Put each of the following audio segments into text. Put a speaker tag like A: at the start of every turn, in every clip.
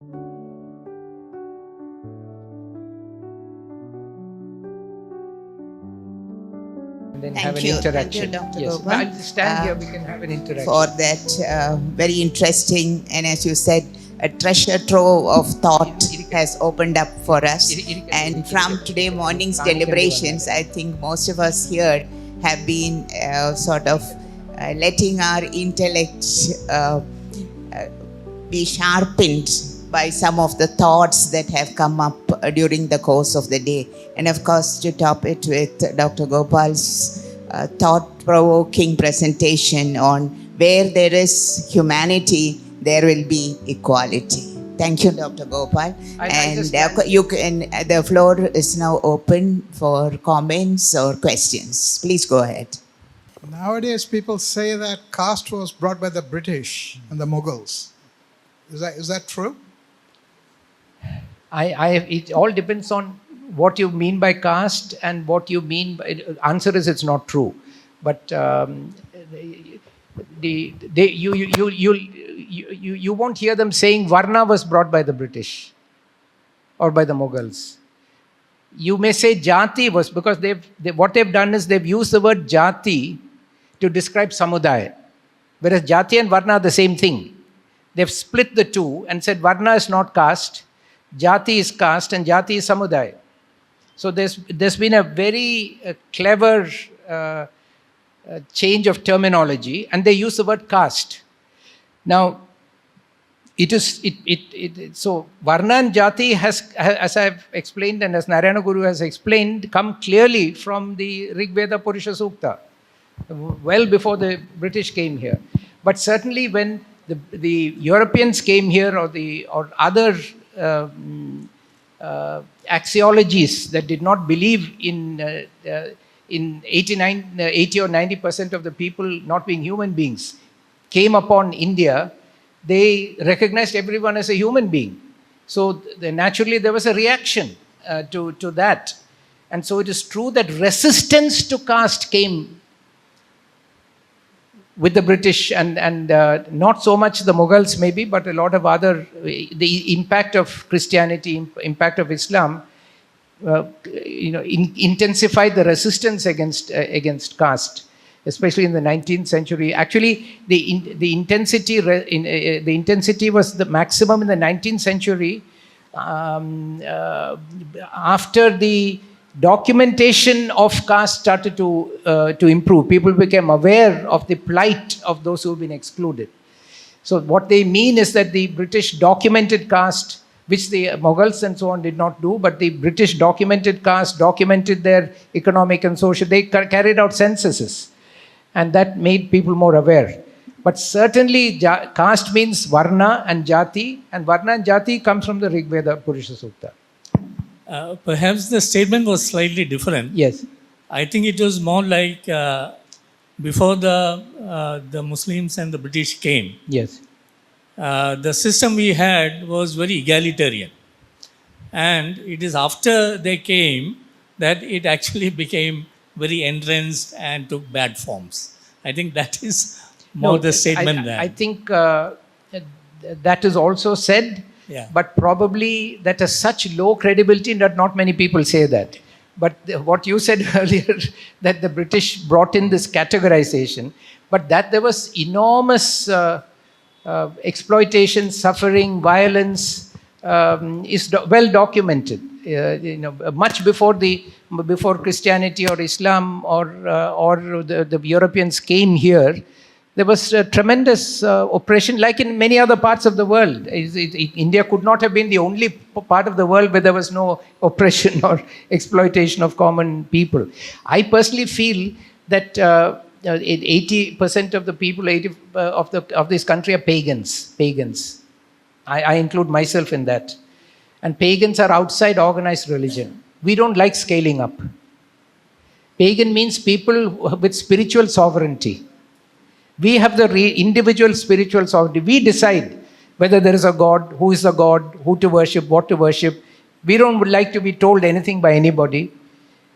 A: And then
B: Thank
A: have an
B: you.
A: interaction.
B: Thank you, Dr.
A: Yes.
B: Gopal.
A: I'll stand here, we can have an interaction.
B: For that very interesting and, as you said, a treasure trove of thought has opened up for us. And from today morning's deliberations, I think most of us here have been letting our intellect be sharpened by some of the thoughts that have come up during the course of the day. And of course, to top it with Dr. Gopal's thought-provoking presentation on where there is humanity, there will be equality. Thank you, Dr. Gopal. The floor is now open for comments or questions. Please go ahead.
C: Nowadays, people say that caste was brought by the British and the Mughals. Is that true?
A: It all depends on what you mean by caste and what you mean by. Answer is it's not true, but you won't hear them saying Varna was brought by the British or by the Mughals. You may say Jati was, because what they've done is they've used the word Jati to describe Samudaya, whereas Jati and Varna are the same thing. They've split the two and said Varna is not caste, Jati is caste, and Jati is Samudaya. So there's been a very clever change of terminology, and they use the word caste. Now, so Varna and Jati has, as I've explained and as Narayana Guru has explained, come clearly from the Rig Veda Purusha Sukta, well before the British came here. But certainly when the Europeans came here, or other axiologies that did not believe in 80 or 90% of the people not being human beings came upon India, they recognized everyone as a human being. So naturally there was a reaction to that. And so it is true that resistance to caste came with the British and not so much the Mughals maybe, but a lot of other, the impact of Christianity, impact of Islam, intensified the resistance against caste, especially in the 19th century. Actually, the intensity was the maximum in the 19th century after the documentation of caste started to improve. People became aware of the plight of those who have been excluded. So what they mean is that the British documented caste, which the Mughals and so on did not do, but the British documented caste, documented their economic and social, they carried out censuses, and that made people more aware. But certainly caste means Varna and Jati, and Varna and Jati comes from the Rig Veda Purusha Sukta.
D: Perhaps the statement was slightly different.
A: Yes.
D: I think it was more like before the Muslims and the British came.
A: Yes.
D: The system we had was very egalitarian. And it is after they came that it actually became very entrenched and took bad forms. I think that is more the statement there.
A: I think that is also said.
D: Yeah.
A: But probably that has such low credibility that not many people say that. But what you said earlier, that the British brought in this categorization, but that there was enormous exploitation, suffering, violence is well documented. Much before Christianity or Islam or the Europeans came here, there was a tremendous oppression, like in many other parts of the world. India could not have been the only part of the world where there was no oppression or exploitation of common people. I personally feel that 80% of the people of this country are pagans. I include myself in that. And pagans are outside organized religion. We don't like scaling up. Pagan means people with spiritual sovereignty. We have the individual spiritual sovereignty. We decide whether there is a God, who is the God, who to worship, what to worship. We don't like to be told anything by anybody.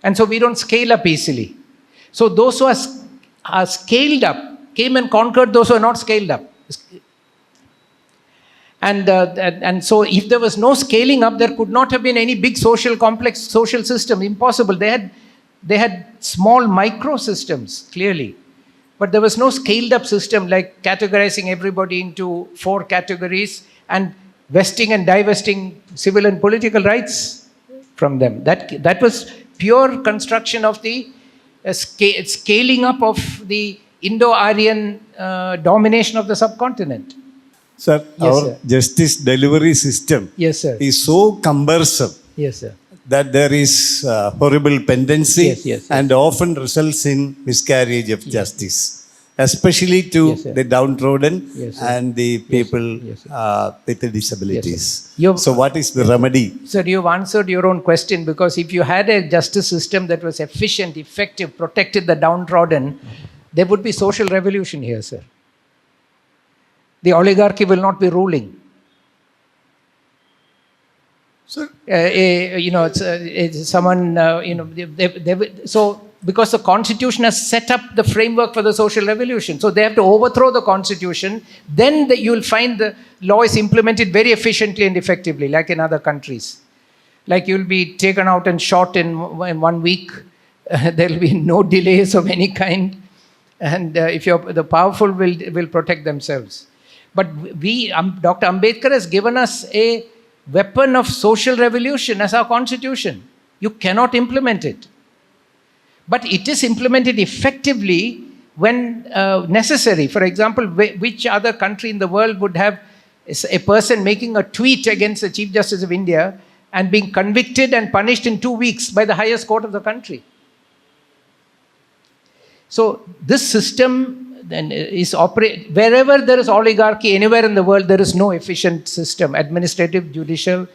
A: And so we don't scale up easily. So those who are scaled up came and conquered those who are not scaled up. And so if there was no scaling up, there could not have been any big social complex social system. Impossible. They had small micro systems, clearly. But there was no scaled up system like categorizing everybody into 4 categories and vesting and divesting civil and political rights from them. That was pure construction of the scaling up of the Indo-Aryan domination of the subcontinent.
E: Sir,
A: Yes,
E: our
A: sir.
E: justice delivery system
A: Yes, sir.
E: is so cumbersome
A: Yes, sir.
E: that there is horrible pendency
A: Yes.
E: and often results in miscarriage of justice, especially to
A: Yes, sir.
E: the downtrodden
A: Yes, sir.
E: and the people
A: Yes, sir.
E: with the disabilities.
A: You've-
E: So what is the remedy?
A: Sir, you've answered your own question, because if you had a justice system that was efficient, effective, protected the downtrodden, there would be social revolution here, sir. The oligarchy will not be ruling.
C: Sir,
A: It's someone, so because the constitution has set up the framework for the social revolution, so they have to overthrow the constitution, then you'll find the law is implemented very efficiently and effectively, like in other countries. Like you'll be taken out and shot in 1 week. There'll be no delays of any kind. And if the powerful will protect themselves. But Dr. Ambedkar has given us a weapon of social revolution as our constitution. You cannot implement it. But it is implemented effectively when necessary. For example, which other country in the world would have a person making a tweet against the Chief Justice of India and being convicted and punished in 2 weeks by the highest court of the country? So this system then is wherever there is oligarchy, anywhere in the world, there is no efficient system, administrative, judicial.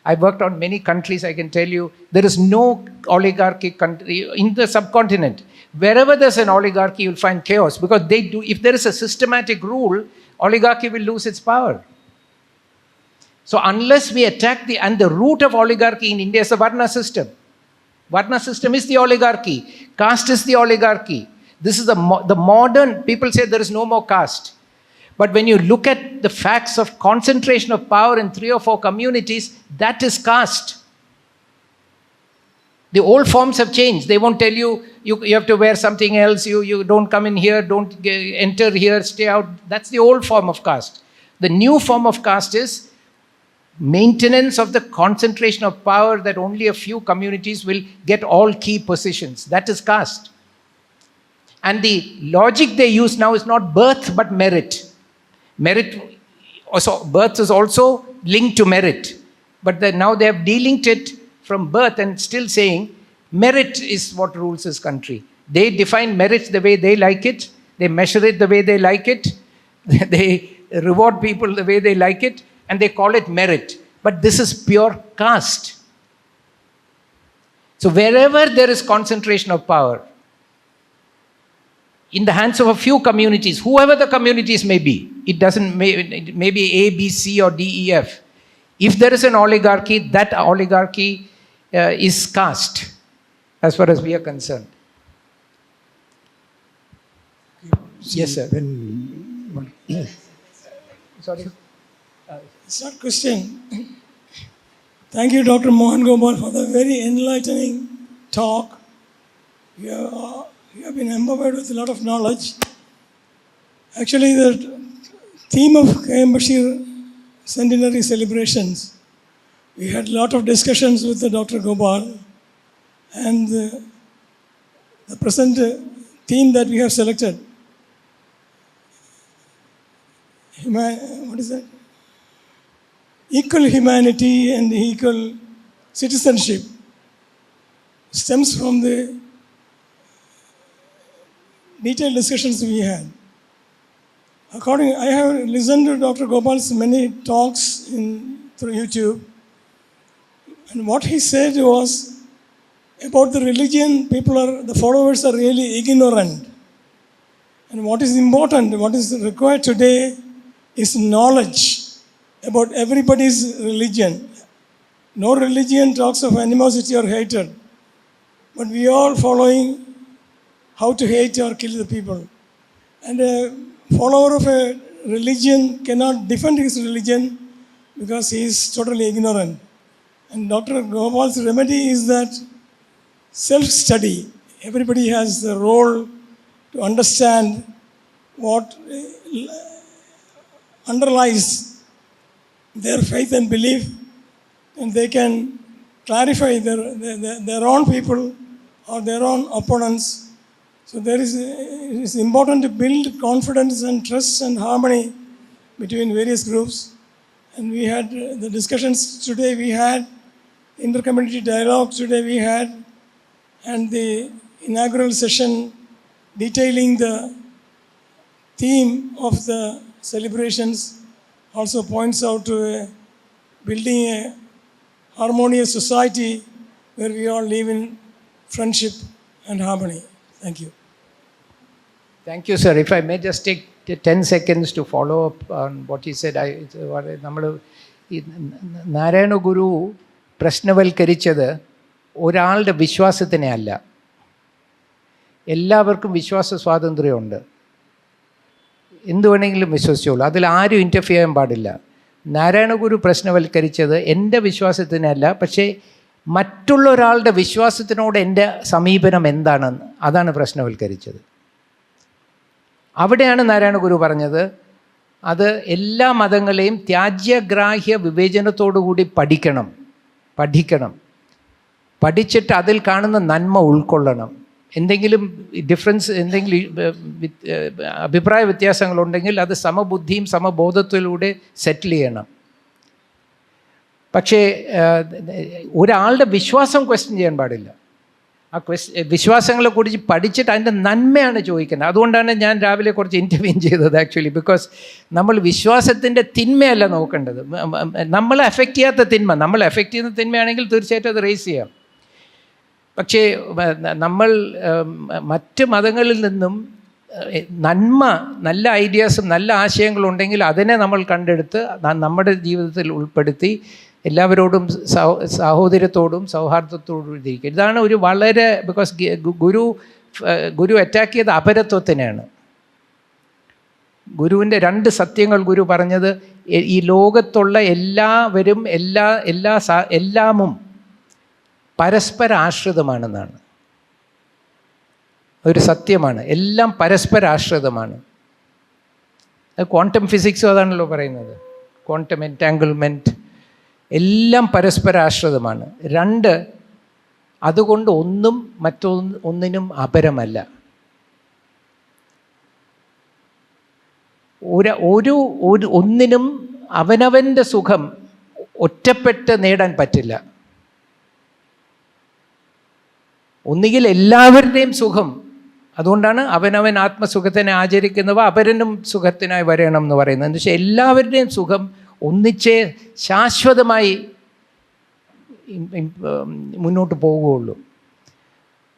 A: I've worked on many countries, I can tell you, there is no oligarchy country in the subcontinent. Wherever there's an oligarchy, you'll find chaos, because if there is a systematic rule, oligarchy will lose its power. So unless we attack and the root of oligarchy in India is the Varna system. Varna system is the oligarchy. Caste is the oligarchy. This is the modern, people say there is no more caste. But when you look at the facts of concentration of power in 3 or 4 communities, that is caste. The old forms have changed. They won't tell you have to wear something else, you don't come in here, don't enter here, stay out. That's the old form of caste. The new form of caste is maintenance of the concentration of power, that only a few communities will get all key positions. That is caste. And the logic they use now is not birth but merit. Merit, also birth is also linked to merit. But now they have delinked it from birth and still saying merit is what rules this country. They define merit the way they like it. They measure it the way they like it. They reward people the way they like it. And they call it merit. But this is pure caste. So wherever there is concentration of power, in the hands of a few communities, whoever the communities may be, it may be A, B, C or D, E, F. If there is an oligarchy, that oligarchy is caste, as far as we are concerned. Yes, sir. Sorry.
F: It's not question. Thank you, Dr. Mohan Gopal, for the very enlightening talk. You have been empowered with a lot of knowledge. Actually, the theme of Bashir Centennial Celebrations, we had a lot of discussions with Dr. Gopal, and the present theme that we have selected, what is that? Equal humanity and equal citizenship, stems from the detailed discussions we had. I have listened to Dr. Gopal's many talks through YouTube, and what he said was about the religion, the followers are really ignorant. And what is important, what is required today is knowledge about everybody's religion. No religion talks of animosity or hatred, but we are following how to hate or kill the people. And a follower of a religion cannot defend his religion because he is totally ignorant. And Dr. Gopal's remedy is that self-study. Everybody has the role to understand what underlies their faith and belief, and they can clarify their own people or their own opponents. So it is important to build confidence and trust and harmony between various groups. And we had the discussions today, we had intercommunity dialogue today we had, and the inaugural session detailing the theme of the celebrations also points out to building a harmonious society where we all live in friendship and harmony. Thank you.
A: Thank you, sir. If I may just take 10 seconds to follow up on what he said. നമ്മൾ നാരായണ ഗുരു പ്രശ്നവൽക്കരിച്ചത് ഒരാളുടെ വിശ്വാസത്തിനെ അല്ല. എല്ലാവർക്കും വിശ്വാസ സ്വാതന്ത്ര്യമുണ്ട്, എന്തു വേണമെങ്കിലും വിശ്വസിച്ചോളൂ, അതിൽ ആരും ഇൻ്റർഫിയർ ചെയ്യാൻ പാടില്ല. നാരായണ ഗുരു പ്രശ്നവൽക്കരിച്ചത് എൻ്റെ വിശ്വാസത്തിനല്ല, പക്ഷേ മറ്റുള്ള ഒരാളുടെ വിശ്വാസത്തിനോട് എൻ്റെ സമീപനം എന്താണെന്ന്, അതാണ് പ്രശ്നവൽക്കരിച്ചത്. അവിടെയാണ് നാരായണ ഗുരു പറഞ്ഞത് അത് എല്ലാ മതങ്ങളെയും ത്യാജ്യഗ്രാഹ്യ വിവേചനത്തോടുകൂടി പഠിക്കണം, പഠിച്ചിട്ട് അതിൽ കാണുന്ന നന്മ ഉൾക്കൊള്ളണം. എന്തെങ്കിലും ഡിഫറൻസ്, എന്തെങ്കിലും അഭിപ്രായ വ്യത്യാസങ്ങളുണ്ടെങ്കിൽ അത് സമബുദ്ധിയും സമബോധത്തിലൂടെ സെറ്റിൽ ചെയ്യണം. പക്ഷേ ഒരാളുടെ വിശ്വാസം ക്വസ്റ്റ്യൻ ചെയ്യാൻ പാടില്ല. ആ വിശ്വാസങ്ങളെക്കുറിച്ച് പഠിച്ചിട്ട് അതിൻ്റെ നന്മയാണ് ചോദിക്കുന്നത്. അതുകൊണ്ടാണ് ഞാൻ രാവിലെ കുറച്ച് ഇൻ്റർവ്യൂ ചെയ്തത് ആക്ച്വലി. ബിക്കോസ് നമ്മൾ വിശ്വാസത്തിൻ്റെ തിന്മയല്ല നോക്കേണ്ടത്, നമ്മളെ എഫക്റ്റ് ചെയ്യാത്ത തിന്മ. നമ്മൾ എഫക്റ്റ് ചെയ്യുന്ന തിന്മയാണെങ്കിൽ തീർച്ചയായിട്ടും അത് റേസ് ചെയ്യാം. പക്ഷേ നമ്മൾ മറ്റ് മതങ്ങളിൽ നിന്നും നന്മ, നല്ല ഐഡിയാസും നല്ല ആശയങ്ങളുണ്ടെങ്കിൽ അതിനെ നമ്മൾ കണ്ടെടുത്ത് നമ്മുടെ ജീവിതത്തിൽ ഉൾപ്പെടുത്തി എല്ലാവരോടും സാഹോദര്യത്തോടും സൗഹാർദ്ദത്തോടും ഇരിക്കുക. ഇതാണ് ഒരു വളരെ, ബിക്കോസ് ഗുരു അറ്റാക്ക് ചെയ്ത അപരത്വത്തിനെയാണ്. ഗുരുവിൻ്റെ 2 സത്യങ്ങൾ ഗുരു പറഞ്ഞത് ഈ ലോകത്തുള്ള എല്ലാവരും എല്ലാമും പരസ്പര ആശ്രിതമാണെന്നാണ്. ഒരു സത്യമാണ്, എല്ലാം പരസ്പര ആശ്രിതമാണ്. ക്വാണ്ടം ഫിസിക്സും അതാണല്ലോ പറയുന്നത്. ക്വാണ്ടം എൻറ്റാങ്കിൾമെൻറ്റ് എല്ലാം പരസ്പര ആശ്രിതമാണ്. 2, അതുകൊണ്ട് ഒന്നും മറ്റൊന്നിനും അപരമല്ല. ഒന്നിനും അവനവൻ്റെ സുഖം ഒറ്റപ്പെട്ട് നേടാൻ പറ്റില്ല. ഒന്നുകിൽ എല്ലാവരുടെയും സുഖം, അതുകൊണ്ടാണ് അവനവൻ ആത്മസുഖത്തിനെ ആചരിക്കുന്നവ അപരനും സുഖത്തിനായി വരണം എന്ന് പറയുന്നത്. എന്ന് വെച്ചാൽ എല്ലാവരുടെയും സുഖം ഒന്നിച്ചേ ശാശ്വതമായി മുന്നോട്ട് പോവുകയുള്ളൂ.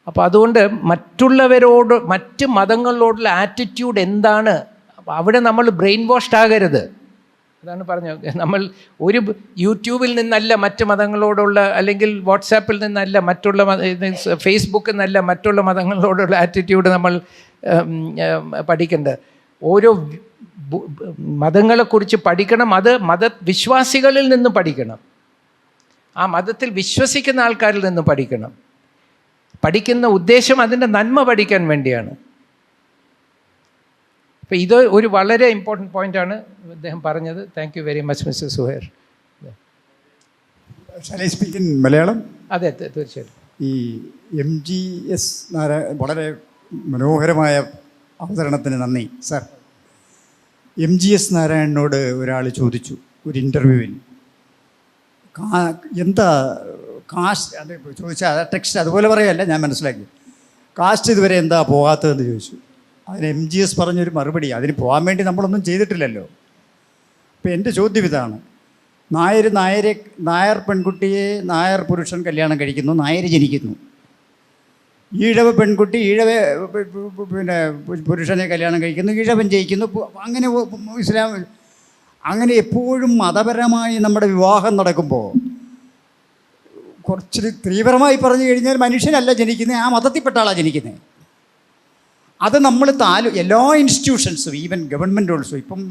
A: അപ്പോൾ അതുകൊണ്ട് മറ്റുള്ളവരോട്, മറ്റ് മതങ്ങളോടുള്ള ആറ്റിറ്റ്യൂഡ് എന്താണ്, അവിടെ നമ്മൾ ബ്രെയിൻ വാഷ്ഡ് ആകരുത്. അതാണ് പറഞ്ഞത്. നമ്മൾ ഒരു യൂട്യൂബിൽ നിന്നല്ല മറ്റ് മതങ്ങളോടുള്ള, അല്ലെങ്കിൽ വാട്സാപ്പിൽ നിന്നല്ല മറ്റുള്ള, ഫേസ്ബുക്കിൽ നിന്നല്ല മറ്റുള്ള മതങ്ങളോടുള്ള ആറ്റിറ്റ്യൂഡ് നമ്മൾ പഠിക്കേണ്ടത്. ഓരോ മതങ്ങളെക്കുറിച്ച് പഠിക്കണം. അത് മതവിശ്വാസികളിൽ നിന്ന് പഠിക്കണം, ആ മതത്തിൽ വിശ്വസിക്കുന്ന ആൾക്കാരിൽ നിന്ന് പഠിക്കണം. പഠിക്കുന്ന ഉദ്ദേശം അതിൻ്റെ നന്മ പഠിക്കാൻ വേണ്ടിയാണ്. അപ്പോൾ ഇത് ഒരു വളരെ ഇമ്പോർട്ടൻറ്റ് പോയിൻ്റാണ് അദ്ദേഹം പറഞ്ഞത്. Thank you very much mister Suhair.
G: Malayalam?
A: അതെ, തീർച്ചയായിട്ടും.
G: ഈ MGS വളരെ മനോഹരമായ അവതരണത്തിന് നന്ദി സാർ. MGS നാരായണനോട് ഒരാൾ ചോദിച്ചു ഒരു ഇൻ്റർവ്യൂവിൽ, എന്താ കാസ്റ്റ്, അത് ചോദിച്ചാൽ ടെക്സ്റ്റ് അതുപോലെ പറയല്ല, ഞാൻ മനസ്സിലാക്കി, കാസ്റ്റ് ഇതുവരെ എന്താ പോകാത്തതെന്ന് ചോദിച്ചു. അതിന് MGS പറഞ്ഞൊരു മറുപടി, അതിന് പോകാൻ വേണ്ടി നമ്മളൊന്നും ചെയ്തിട്ടില്ലല്ലോ. അപ്പോൾ എൻ്റെ ചോദ്യം ഇതാണ്, നായർ പെൺകുട്ടിയെ നായർ പുരുഷൻ കല്യാണം കഴിക്കുന്നു, നായർ ജനിക്കുന്നു. ഈഴവ പെൺകുട്ടി പിന്നെ പുരുഷനെ കല്യാണം കഴിക്കുന്നു, ഈഴവൻ ജയിക്കുന്നു. അങ്ങനെ ഇസ്ലാം, അങ്ങനെ എപ്പോഴും മതപരമായി നമ്മുടെ വിവാഹം നടക്കുമ്പോൾ കുറച്ച് തീവ്രമായി പറഞ്ഞു കഴിഞ്ഞാൽ മനുഷ്യനല്ല ജനിക്കുന്നത്, ആ മതത്തിൽപ്പെട്ട ആളാണ് ജനിക്കുന്നത്. അത് നമ്മൾ എല്ലാ ഇൻസ്റ്റിറ്റ്യൂഷൻസും, ഈവൻ ഗവൺമെൻറ് ഓൾസോ, ഇപ്പം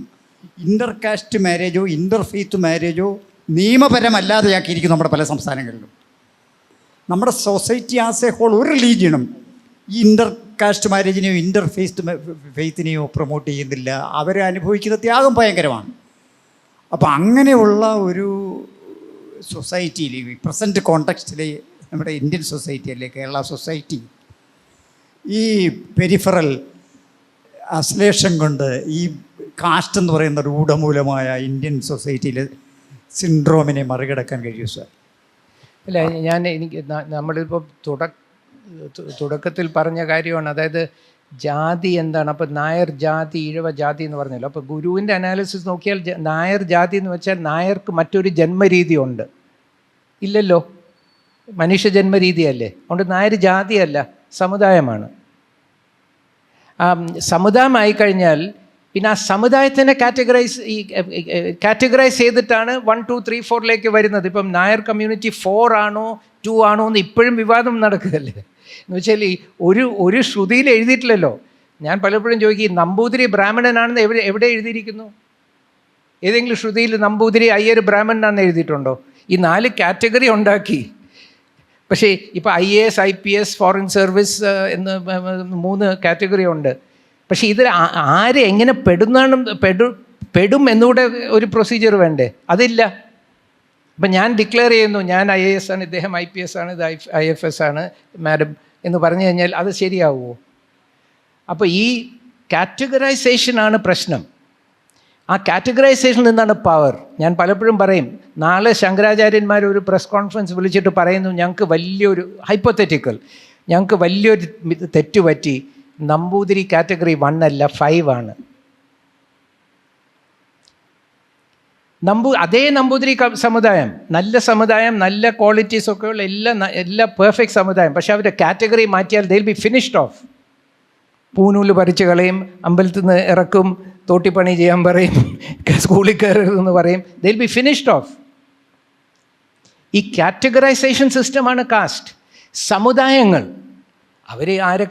G: ഇൻ്റർ കാസ്റ്റ് മാരേജോ ഇൻ്റർ ഫെയ്ത്ത് മാരേജോ നിയമപരമല്ലാതെയാക്കിയിരിക്കും നമ്മുടെ പല സംസ്ഥാനങ്ങളിലും. നമ്മുടെ സൊസൈറ്റി ആസ് എ ഹോൾ ഒരു റിലീജിയനും ഈ ഇൻ്റർ കാസ്റ്റ് മാരേജിനെയോ ഇൻ്റർ ഫെയ്ത്തിനെയോ പ്രൊമോട്ട് ചെയ്യുന്നില്ല. അവർ അനുഭവിക്കുന്ന ത്യാഗം ഭയങ്കരമാണ്. അപ്പോൾ അങ്ങനെയുള്ള ഒരു സൊസൈറ്റിയിൽ ഈ പ്രസൻറ്റ് കോണ്ടെക്സ്റ്റിൽ നമ്മുടെ ഇന്ത്യൻ സൊസൈറ്റി അല്ലെ കേരള സൊസൈറ്റി ഈ പെരിഫറൽ അശ്ലേഷം കൊണ്ട് ഈ കാസ്റ്റ് എന്ന് പറയുന്ന രൂഢമൂലമായ ഇന്ത്യൻ സൊസൈറ്റിയിലെ സിൻഡ്രോമിനെ മറികടക്കാൻ കഴിയും സാർ?
A: അല്ല, എനിക്ക് നമ്മളിപ്പോൾ തുടക്കത്തിൽ പറഞ്ഞ കാര്യമാണ്. അതായത് ജാതി എന്താണ്? അപ്പോൾ നായർ ജാതി, ഈഴവ ജാതി എന്ന് പറഞ്ഞല്ലോ. അപ്പോൾ ഗുരുവിൻ്റെ അനാലിസിസ് നോക്കിയാൽ നായർ ജാതി എന്ന് വെച്ചാൽ നായർക്ക് മറ്റൊരു ജന്മരീതി ഉണ്ട് ഇല്ലല്ലോ, മനുഷ്യ ജന്മരീതിയല്ലേ. അതുകൊണ്ട് നായർ ജാതിയല്ല, സമുദായമാണ്. സമുദായമായി കഴിഞ്ഞാൽ പിന്നെ ആ സമുദായത്തിനെ കാറ്റഗറൈസ് ചെയ്തിട്ടാണ് 1, 2, 3, 4ലേക്ക് വരുന്നത്. ഇപ്പം നായർ കമ്മ്യൂണിറ്റി 4 ആണോ 2 ആണോ എന്ന് ഇപ്പോഴും വിവാദം നടക്കുകയല്ലേ. എന്ന് വെച്ചാൽ ഒരു ശ്രുതിയിൽ എഴുതിയിട്ടില്ലല്ലോ. ഞാൻ പലപ്പോഴും ചോദിക്കും, നമ്പൂതിരി ബ്രാഹ്മണനാണെന്ന് എവിടെ എഴുതിയിരിക്കുന്നു? ഏതെങ്കിലും ശ്രുതിയിൽ നമ്പൂതിരി, അയ്യർ, ബ്രാഹ്മണനാണെന്ന് എഴുതിയിട്ടുണ്ടോ? ഈ 4 കാറ്റഗറി ഉണ്ടാക്കി. പക്ഷേ ഇപ്പോൾ IAS, IPS, ഫോറിൻ സർവീസ് എന്ന് 3 കാറ്റഗറി ഉണ്ട്. പക്ഷേ ഇതിൽ ആര് എങ്ങനെ പെടും എന്നുകൂടെ ഒരു പ്രൊസീജിയർ വേണ്ടേ? അതില്ല. അപ്പം ഞാൻ ഡിക്ലെയർ ചെയ്യുന്നു, ഞാൻ IAS ആണ്, ഇദ്ദേഹം IPS ആണ്, ഇത് IFS ആണ് മാഡം എന്ന് പറഞ്ഞു കഴിഞ്ഞാൽ അത് ശരിയാവുമോ? അപ്പോൾ ഈ കാറ്റഗറൈസേഷനാണ് പ്രശ്നം. ആ കാറ്റഗറൈസേഷനിൽ നിന്നാണ് പവർ. ഞാൻ പലപ്പോഴും പറയും, നാളെ ശങ്കരാചാര്യന്മാർ ഒരു പ്രസ് കോൺഫറൻസ് വിളിച്ചിട്ട് പറയുന്നു, ഞങ്ങൾക്ക് വലിയൊരു ഹൈപ്പോത്തറ്റിക്കൽ, ഞങ്ങൾക്ക് വലിയൊരു തെറ്റുപറ്റി, നമ്പൂതിരി കാറ്റഗറി 1 അല്ല 5 ആണ്. അതേ നമ്പൂതിരി സമുദായം, നല്ല സമുദായം, നല്ല ക്വാളിറ്റീസൊക്കെ ഉള്ള എല്ലാ പെർഫെക്റ്റ് സമുദായം. പക്ഷെ അവരുടെ കാറ്റഗറി മാറ്റിയാൽ they will be finished off. പൂനൂല് പറിച്ച് കളയും, അമ്പലത്തിൽ നിന്ന് ഇറക്കും, തോട്ടിപ്പണി ചെയ്യാൻ പറയും, സ്കൂളിൽ കയറരുതെന്ന് പറയും. ദേ വിൽ ബി ഫിനിഷ്ഡ് ഓഫ്. ഈ കാറ്റഗറൈസേഷൻ സിസ്റ്റമാണ് കാസ്റ്റ്. സമുദായങ്ങൾ അവർ ആരെ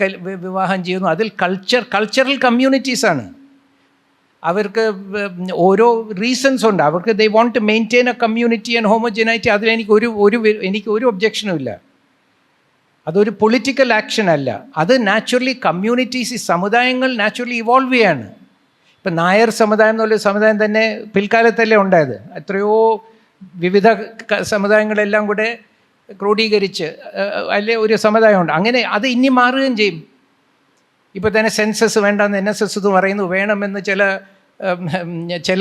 A: വിവാഹം ചെയ്യുന്നു, അതിൽ കൾച്ചറൽ കമ്മ്യൂണിറ്റീസാണ്. അവർക്ക് ഓരോ റീസൺസ് ഉണ്ട്. അവർക്ക് they want to maintain a community and homogeneity. അതിലെനിക്ക് ഒരു ഒബ്ജക്ഷനും ഇല്ല. അതൊരു പൊളിറ്റിക്കൽ ആക്ഷൻ അല്ല. അത് നാച്ചുറലി കമ്മ്യൂണിറ്റീസ്, ഈ സമുദായങ്ങൾ നാച്ചുറലി ഇവോൾവ് ചെയ്യാണ്. ഇപ്പം നായർ സമുദായം എന്നുള്ള സമുദായം തന്നെ പിൽക്കാലത്തല്ലേ ഉണ്ടായത്. എത്രയോ വിവിധ സമുദായങ്ങളെല്ലാം കൂടെ ക്രോഡീകരിച്ച് അല്ലേ ഒരു സമുദായമുണ്ട്. അങ്ങനെ അത് ഇനി മാറുകയും ചെയ്യും. ഇപ്പോൾ തന്നെ സെൻസസ് വേണ്ടെന്ന് NSS എന്ന് പറയുന്നു, വേണമെന്ന് ചില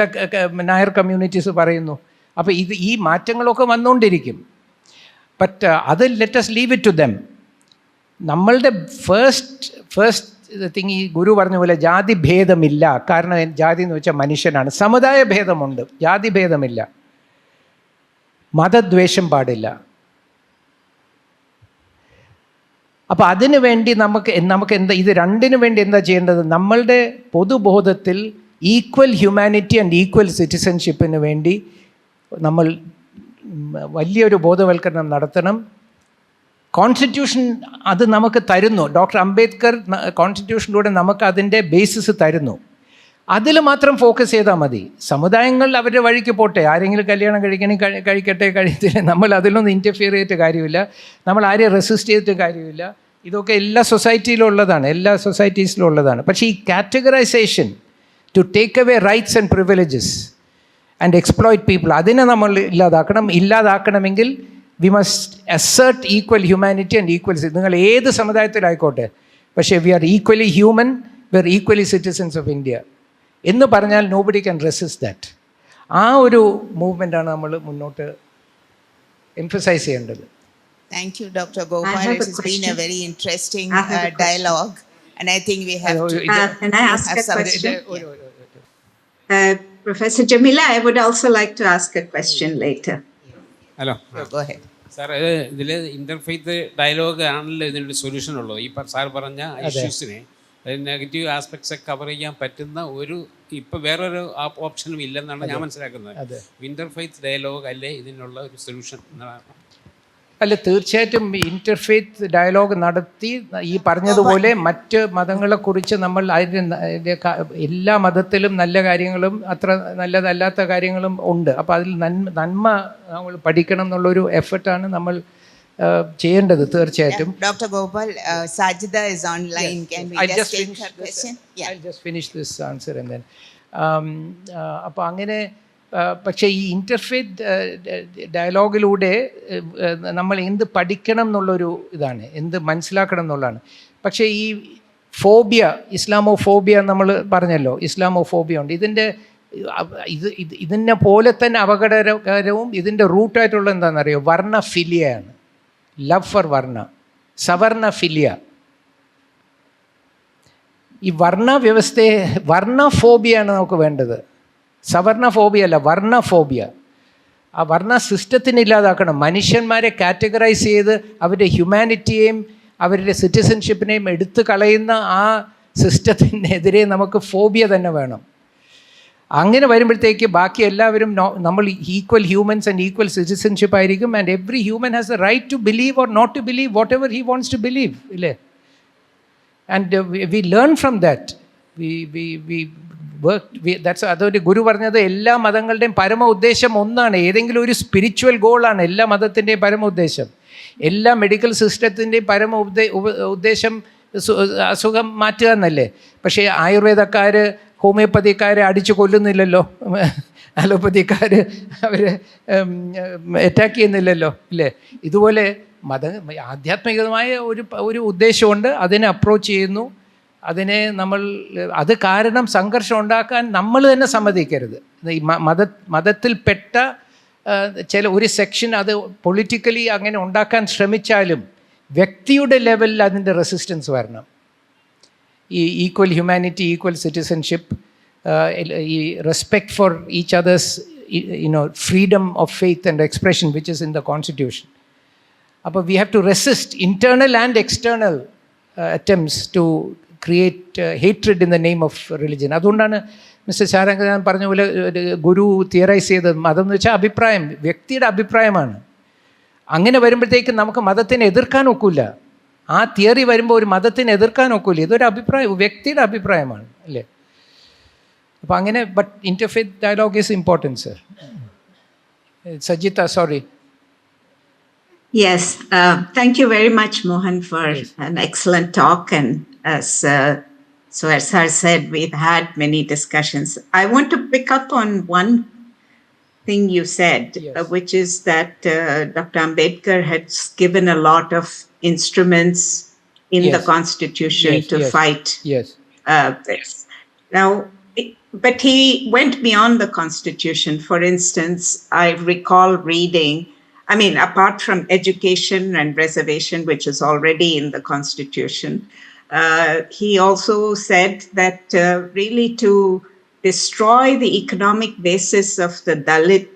A: നായർ കമ്മ്യൂണിറ്റീസ് പറയുന്നു. അപ്പോൾ ഈ മാറ്റങ്ങളൊക്കെ വന്നുകൊണ്ടിരിക്കും. ബട്ട് അത് let us leave it to them. നമ്മളുടെ ഫസ്റ്റ് തിങ്, ഈ ഗുരു പറഞ്ഞ പോലെ ജാതി ഭേദമില്ല. കാരണം ജാതി എന്ന് വെച്ചാൽ മനുഷ്യനാണ്. സമുദായ ഭേദമുണ്ട്, ജാതി ഭേദമില്ല. മതദ്വേഷം പാടില്ല. അപ്പോൾ അതിനു വേണ്ടി നമുക്ക് എന്താ, ഇത് രണ്ടിനു വേണ്ടി എന്താ ചെയ്യേണ്ടത്? നമ്മളുടെ പൊതുബോധത്തിൽ ഈക്വൽ ഹ്യൂമാനിറ്റി ആൻഡ് ഈക്വൽ സിറ്റിസൺഷിപ്പിന് വേണ്ടി നമ്മൾ വലിയൊരു ബോധവൽക്കരണം നടത്തണം. കോൺസ്റ്റിറ്റ്യൂഷൻ അത് നമുക്ക് തരുന്നു. ഡോക്ടർ അംബേദ്കർ കോൺസ്റ്റിറ്റ്യൂഷനിലൂടെ നമുക്ക് അതിൻ്റെ ബേസിസ് തരുന്നു. അതിൽ മാത്രം ഫോക്കസ് ചെയ്താൽ മതി. സമുദായങ്ങൾ അവരുടെ വഴിക്ക് പോട്ടെ. ആരെങ്കിലും കല്യാണം കഴിക്കട്ടെ, കഴിയത്തില്ല. നമ്മൾ അതിലൊന്നും ഇൻ്റർഫിയർ ചെയ്തിട്ട് കാര്യമില്ല. നമ്മൾ ആരെയും റെസിസ്റ്റ് ചെയ്തിട്ട് കാര്യമില്ല. ഇതൊക്കെ എല്ലാ സൊസൈറ്റിയിലും ഉള്ളതാണ്, എല്ലാ സൊസൈറ്റീസിലും ഉള്ളതാണ്. പക്ഷേ ഈ categorisation to take away rights and privileges and exploit people, അതിനെ നമ്മൾ ഇല്ലാതാക്കണമെങ്കിൽ we must assert equal humanity and equal. നിങ്ങൾ ഏത് സമുദായത്തിലായിക്കോട്ടെ, പക്ഷേ we are equally human, we are equally citizens of India എന്ന് പറഞ്ഞാൽ നോബഡി ക്യാൻ റെസിസ്റ്റ് ദാറ്റ്. ആ ഒരു മൂവ്മെൻ്റാണ് നമ്മൾ മുന്നോട്ട് എംഫസൈസ് ചെയ്യേണ്ടത്.
B: Thank you, Dr. Gopal. It's been a very interesting dialogue, and I think we have to.
H: Can I ask a question? Professor Jameela, I would also like to ask a question later.
I: Hello.
B: Go ahead.
I: Sir, ഇതിൽ interfaith dialogue ആണല്ലോ ഇതിനൊരു solution ഉള്ളത്. ഈ sir പറഞ്ഞ ഇഷ്യൂസിനെ negative aspects cover ചെയ്യാൻ പറ്റുന്ന ഇപ്പോൾ വേറൊരു ഓപ്ഷനും ഇല്ലെന്നാണ് ഞാൻ മനസ്സിലാക്കുന്നത്. ഇൻ്റർഫെയ്ത്ത് ഡയലോഗ് അല്ലേ ഇതിനുള്ള ഒരു സൊല്യൂഷൻ എന്നാണ്?
A: അല്ല, തീർച്ചയായിട്ടും ഇന്റർഫെയ്ത്ത് ഡയലോഗ് നടത്തി ഈ പറഞ്ഞതുപോലെ മറ്റ് മതങ്ങളെക്കുറിച്ച് നമ്മൾ എല്ലാ മതത്തിലും നല്ല കാര്യങ്ങളും അത്ര നല്ലതല്ലാത്ത കാര്യങ്ങളും ഉണ്ട്. അപ്പോൾ അതിൽ നന്മ നമ്മൾ പഠിക്കണം എന്നുള്ളൊരു എഫർട്ടാണ് നമ്മൾ ചെയ്യേണ്ടത് തീർച്ചയായിട്ടും.
B: Dr. Gopal, Sajida is online. Can we just take her question?
A: I'll just finish this answer and then. അപ്പോൾ അങ്ങനെ പക്ഷേ ഈ ഇൻ്റർഫെയ്ത്ത് ഡയലോഗിലൂടെ നമ്മൾ എന്ത് പഠിക്കണം എന്നുള്ളൊരു ഇതാണ്, എന്ത് മനസ്സിലാക്കണം എന്നുള്ളതാണ്. പക്ഷേ ഈ ഫോബിയ, ഇസ്ലാമോഫോബിയ നമ്മൾ പറഞ്ഞല്ലോ, ഇസ്ലാമോഫോബിയ ഉണ്ട്. ഇതിനെ പോലെ തന്നെ അപകടകരവും ഇതിൻ്റെ റൂട്ടായിട്ടുള്ള എന്താണെന്നറിയോ, വർണ്ണഫിലിയാണ്. ലവ് ഫോർ വർണ്ണ, സവർണഫിലിയ. ഈ വർണ്ണവ്യവസ്ഥയെ, വർണ്ണഫോബിയാണ് നമുക്ക് വേണ്ടത്. സവർണഫോബിയ അല്ല, വർണ്ണഫോബിയ. ആ വർണ്ണ സിസ്റ്റത്തിന് ഇല്ലാതാക്കണം. മനുഷ്യന്മാരെ കാറ്റഗറൈസ് ചെയ്ത് അവരുടെ ഹ്യൂമാനിറ്റിയെയും അവരുടെ സിറ്റിസൺഷിപ്പിനെയും എടുത്തു കളയുന്ന ആ സിസ്റ്റത്തിനെതിരെ നമുക്ക് ഫോബിയ തന്നെ വേണം. അങ്ങനെ വരുമ്പോഴത്തേക്ക് ബാക്കി എല്ലാവരും നമ്മൾ equal humans and equal citizenship ആയിരിക്കും. And every human has a right to believe or not to believe whatever he wants to believe, ഇല്ലേ? And we learn from that. അതൊരു ഗുരു പറഞ്ഞത്, എല്ലാ മതങ്ങളുടെയും പരമ ഉദ്ദേശം ഒന്നാണ്. ഏതെങ്കിലും ഒരു സ്പിരിച്വൽ ഗോളാണ് എല്ലാ മതത്തിൻ്റെയും പരമ ഉദ്ദേശം. എല്ലാ മെഡിക്കൽ സിസ്റ്റത്തിൻ്റെയും പരമ ഉദ്ദേശം അസുഖം മാറ്റുക എന്നല്ലേ. പക്ഷേ ആയുർവേദക്കാർ ഹോമിയോപ്പതിക്കാരെ അടിച്ചു കൊല്ലുന്നില്ലല്ലോ, അലോപ്പതിക്കാർ അവർ അറ്റാക്ക് ചെയ്യുന്നില്ലല്ലോ, ഇല്ലേ? ഇതുപോലെ ആധ്യാത്മികമായ ഒരു ഉദ്ദേശമുണ്ട്, അതിനെ അപ്രോച്ച് ചെയ്യുന്നു. അത് കാരണം സംഘർഷം ഉണ്ടാക്കാൻ നമ്മൾ തന്നെ സമ്മതിക്കരുത്. ഈ മതത്തിൽപ്പെട്ട ഒരു സെക്ഷൻ അത് പൊളിറ്റിക്കലി അങ്ങനെ ഉണ്ടാക്കാൻ ശ്രമിച്ചാലും വ്യക്തിയുടെ ലെവലിൽ അതിൻ്റെ റെസിസ്റ്റൻസ് വരണം. ഈ ഈക്വൽ ഹ്യൂമാനിറ്റി, ഈക്വൽ സിറ്റിസൺഷിപ്പ്, ഈ respect for each others, freedom of faith and expression which is in the constitution. അപ്പോൾ we have to resist internal and external attempts to create hatred in the name of religion. അതുകൊണ്ടാണ് mister Sharangan പറഞ്ഞ പോലെ ഗുരു theorise ചെയ്തത്. മതം വെച്ചാൽ അഭിപ്രായം, വ്യക്തിയുടെ അഭിപ്രായമാണ്. അങ്ങനെ വരുമ്പോഴത്തേക്കും നമുക്ക് മതത്തിനെ എതിർക്കാൻ ഒക്കില്ല. ആ തിയറി വരുമ്പോൾ ഒരു മതത്തിനെ എതിർക്കാൻ ഒക്കില്ല. ഇതൊരു അഭിപ്രായം, വ്യക്തിയുടെ അഭിപ്രായമാണ്, അല്ലേ? അപ്പോൾ അങ്ങനെ, but interfaith dialogue is important, sir. Sajitha, sorry.
H: Yes, thank you very much, Mohan, for an excellent talk. And as Sir said, we've had many discussions. I want to pick up on one thing you said, which is that Dr. Ambedkar has given a lot of instruments in the Constitution to fight this. Now, but he went beyond the Constitution. For instance, I recall reading, apart from education and reservation, which is already in the Constitution, he also said that really to destroy the economic basis of the Dalit,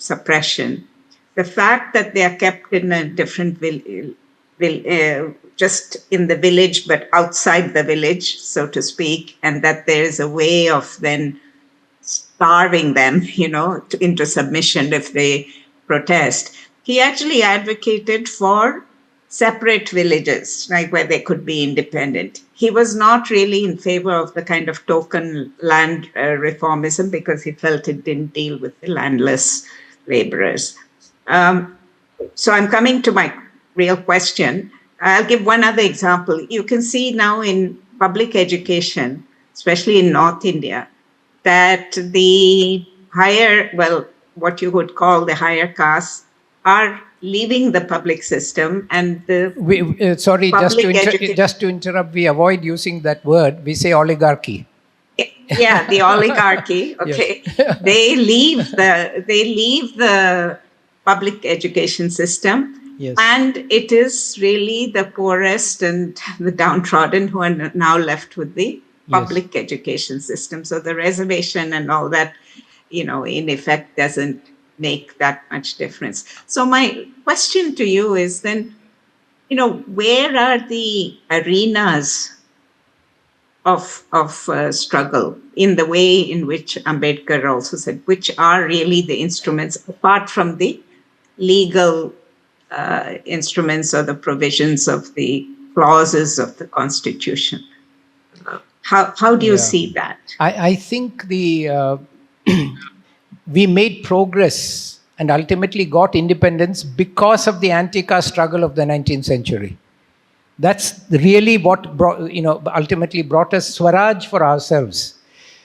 H: suppression, the fact that they are kept in a different just in the village, but outside the village, so to speak, and that there is a way of then starving them, into submission if they protest. He actually advocated for separate villages, like where they could be independent. He was not really in favor of the kind of token land reformism, because he felt it didn't deal with the landless laborers. So I'm coming to my real question. I'll give one other example. You can see now in public education, especially in North India, that the higher, what you would call the higher castes, are leaving the public system, and the
A: sorry, just to interrupt, we avoid using that word. We say oligarchy.
H: Yeah, the oligarchy. Okay, they leave the public education system, and it is really the poorest and the downtrodden who are now left with the public education system. So the reservation and all that, in effect doesn't make that much difference. So my question to you is then, where are the arenas of struggle in the way in which Ambedkar also said, which are really the instruments apart from the legal instruments or the provisions of the clauses of the Constitution. How do you see that?
A: I think we made progress and ultimately got independence because of the anti-caste struggle of the 19th century. That's really what ultimately brought us Swaraj for ourselves.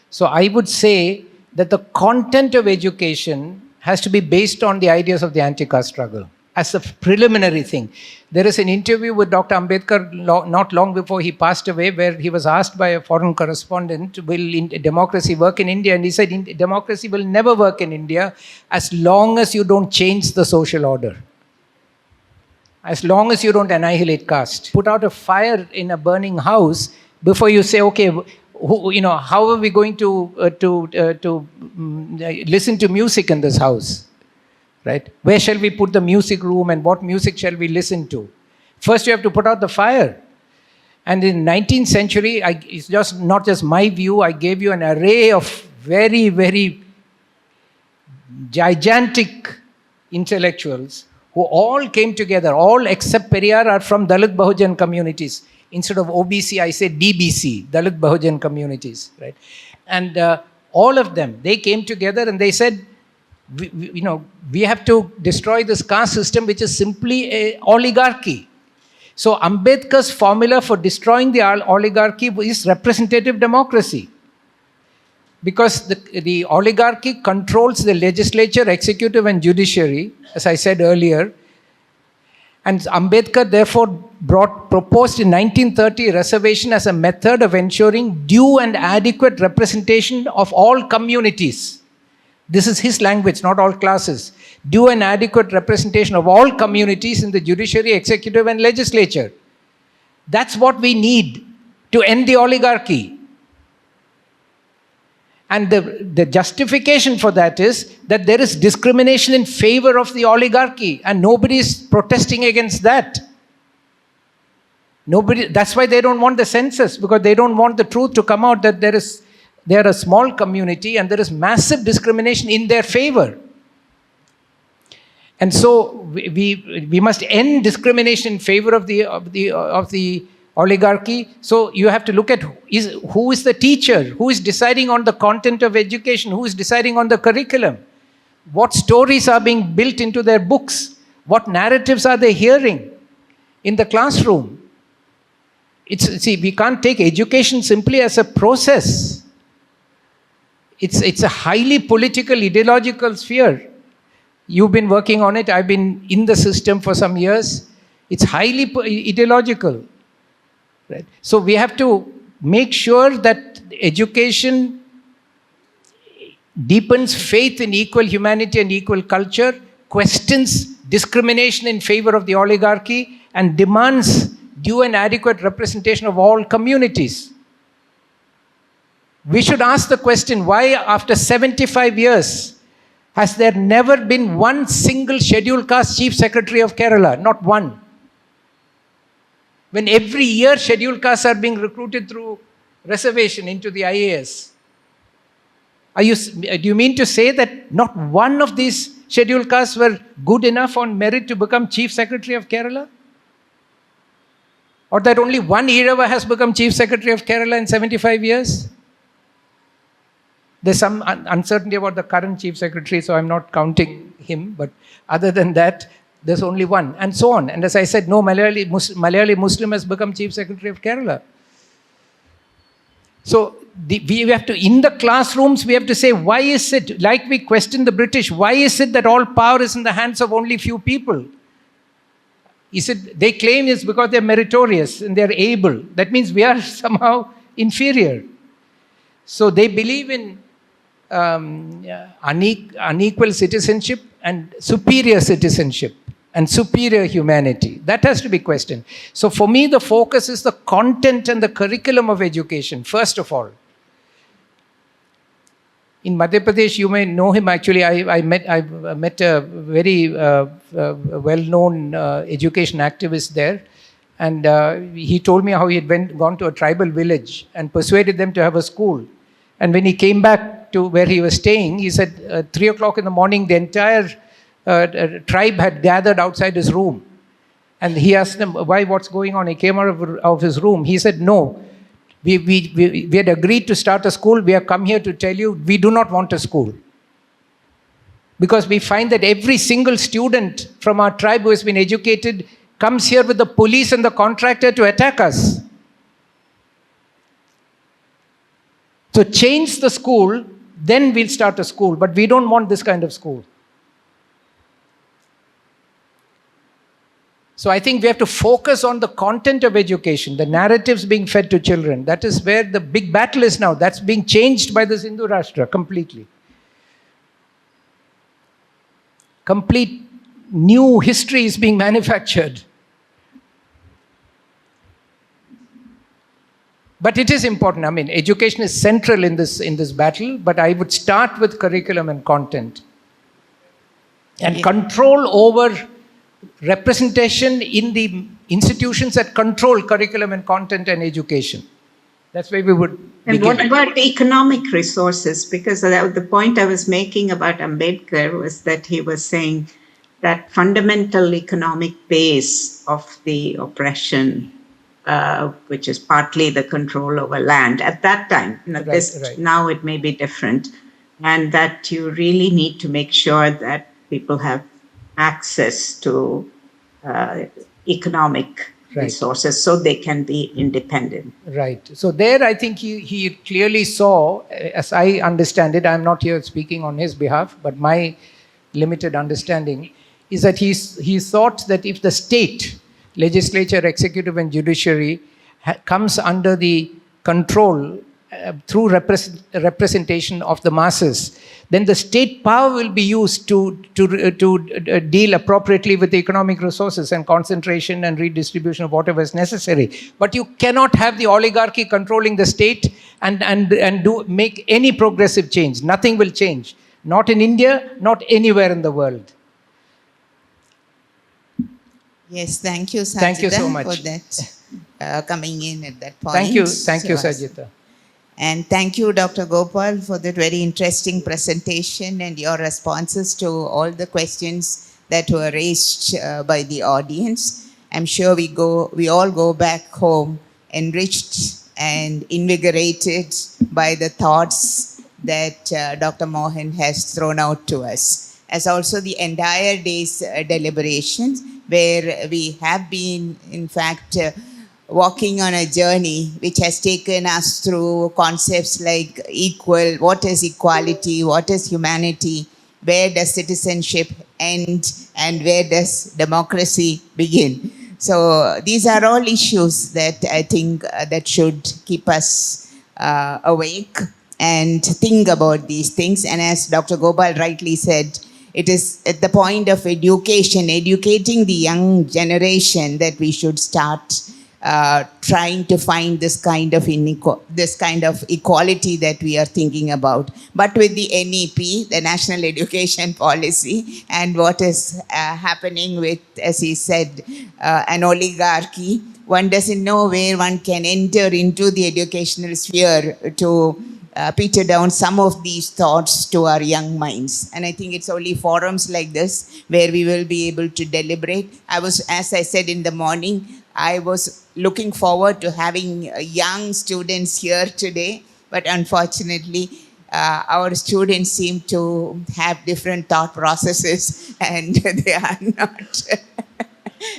A: So I would say that the content of education has to be based on the ideas of the anti-caste struggle as a preliminary thing. There is an interview with Dr. Ambedkar not long before he passed away, where he was asked by a foreign correspondent, will democracy work in India? And he said, democracy will never work in India as long as you don't change the social order. As long as you don't annihilate caste. Put out a fire in a burning house before you say, okay, how are we going to listen to music in this house? Right? Where shall we put the music room and what music shall we listen to? First you have to put out the fire. And in the 19th century, it's just not just my view, I gave you an array of very, very gigantic intellectuals who all came together, all except Periyar are from Dalit Bahujan communities. Instead of OBC, I say DBC, Dalit Bahujan communities. Right? And all of them, they came together and they said, we have to destroy this caste system, which is simply an oligarchy. So Ambedkar's formula for destroying the oligarchy is representative democracy. Because the oligarchy controls the legislature, executive and judiciary, as I said earlier. And Ambedkar therefore proposed in 1930 reservation as a method of ensuring due and adequate representation of all communities. This is his language, not all classes. Due and adequate representation of all communities in the judiciary, executive and legislature. That's what we need to end the oligarchy. And the justification for that is that there is discrimination in favor of the oligarchy and nobody is protesting against that. That's why they don't want the census, because they don't want the truth to come out that they are a small community and there is massive discrimination in their favor. And so we must end discrimination in favor of the oligarchy. So you have to look at who is the teacher, who is deciding on the content of education, who is deciding on the curriculum, what stories are being built into their books, what narratives are they hearing in the classroom. We can't take education simply as a process. It's a highly political, ideological sphere. You've been working on it. I've been in the system for some years. It's highly ideological. Right? So we have to make sure that education deepens faith in equal humanity and equal culture, questions discrimination in favor of the oligarchy, and demands due and adequate representation of all communities. We should ask the question, why after 75 years has there never been one single scheduled caste chief secretary of Kerala? Not one. When every year scheduled castes are being recruited through reservation into the IAS. Do you mean to say that not one of these scheduled castes were good enough on merit to become chief secretary of Kerala? Or that only one Irava has become chief secretary of Kerala in 75 years? There's some uncertainty about the current chief secretary, so I'm not counting him. But other than that, there's only one, and so on. And as I said, no Malayali Muslim has become chief secretary of Kerala. So we have to, in the classrooms, we have to say, why is it, like we question the British, why is it that all power is in the hands of only few people? They claim it's because they're meritorious and they're able. That means we are somehow inferior. So they believe in unequal citizenship and superior citizenship and superior humanity. That has to be questioned. So for me, the focus is the content and the curriculum of education, first of all. In Madhya Pradesh, you may know him actually. I met a very well-known education activist there. And he told me how he had gone to a tribal village and persuaded them to have a school. And when he came back to where he was staying, he said 3 o'clock in the morning, the entire tribe had gathered outside his room. And he asked them, why, what's going on? He came out of his room. He said, no, we had agreed to start a school. We have come here to tell you we do not want a school. Because we find that every single student from our tribe who has been educated comes here with the police and the contractor to attack us. So change the school, then we'll start a school. But we don't want this kind of school. So I think we have to focus on the content of education, the narratives being fed to children. That is where the big battle is now. That's being changed by this Hindu Rashtra completely. Complete new history is being manufactured. But it is important. I mean, education is central in this battle, but I would start with curriculum and content. And control over representation in the institutions that control curriculum and content and education. That's where we would begin.
H: And what about economic resources? Because the point I was making about Ambedkar was that he was saying that fundamental economic base of the oppression, which is partly the control over land at that time. Now it may be different. And that you really need to make sure that people have access to economic resources so they can be independent.
A: Right. So there I think he clearly saw, as I understand it, I'm not here speaking on his behalf, but my limited understanding is that he thought that if the state, legislature, executive and judiciary comes under the control through representation of the masses, then the state power will be used to deal appropriately with the economic resources and concentration and redistribution of whatever is necessary. But you cannot have the oligarchy controlling the state and make any progressive change. Nothing will change. Not in India, not anywhere in the world.
B: Yes, thank you, Sajida,
A: thank you so much
B: for that coming in at that point.
A: Thank you, Sajida.
B: And thank you, Dr. Gopal, for that very interesting presentation and your responses to all the questions that were raised by the audience. I'm sure we all go back home enriched and invigorated by the thoughts that Dr. Mohan has thrown out to us, as also the entire day's deliberations, where we have been, in fact, walking on a journey which has taken us through concepts like what is equality, what is humanity, where does citizenship end, and where does democracy begin. So these are all issues that I think that should keep us awake and think about these things. And as Dr. Gopal rightly said, it is at the point of educating the young generation, that we should start trying to find this kind of equality that we are thinking about. But with the NEP, the National Education Policy, and what is happening with, as he said, an oligarchy, one doesn't know where one can enter into the educational sphere to peter down some of these thoughts to our young minds. And I think it's only forums like this where we will be able to deliberate. As I said in the morning, I was looking forward to having young students here today, but unfortunately, our students seem to have different thought processes, and they are not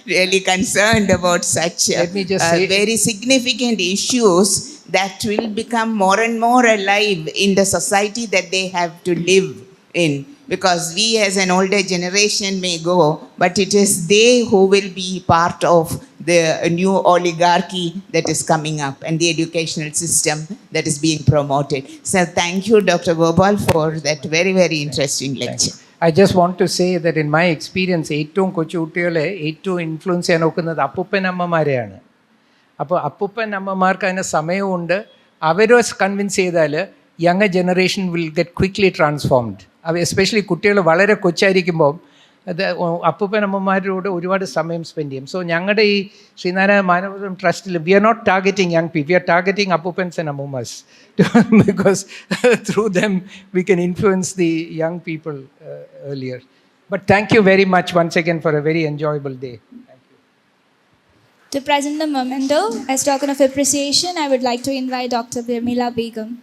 B: really concerned about such very significant issues that will become more and more alive in the society that they have to live in. Because we as an older generation may go, but it is they who will be part of the new oligarchy that is coming up and the educational system that is being promoted. So thank you, Dr. Gopal, for that very, very interesting lecture.
A: I just want to say that in my experience, ഏറ്റവും കൊച്ചുകുട്ടികളെ ഏറ്റവും influence ചെയ്യാൻ നോക്കുന്നത് അപ്പൂപ്പൻ അമ്മമാരെയാണ്. അപ്പോൾ അപ്പൂപ്പൻ അമ്മമാർക്ക് അതിന് സമയമുണ്ട്. അവരെ കൺവിൻസ് ചെയ്താൽ younger generation will get quickly transformed. Especially കുട്ടികൾ വളരെ കൊച്ചായിരിക്കുമ്പോൾ അപ്പൂപ്പൻ അമ്മമാരോട് ഒരുപാട് സമയം സ്പെൻഡ് ചെയ്യും. സോ ഞങ്ങളുടെ ഈ ശ്രീനാരായണ മാനവ ട്രസ്റ്റിൽ we are not targeting young people, we are targeting അപ്പൂപ്പൻസ് ആൻഡ് അമ്മൂമ്മസ് because through them we can influence the young people earlier. But thank you very much once again for a very enjoyable day.
J: To present the memento, as token of appreciation, I would like to invite Dr. Jameela Begum.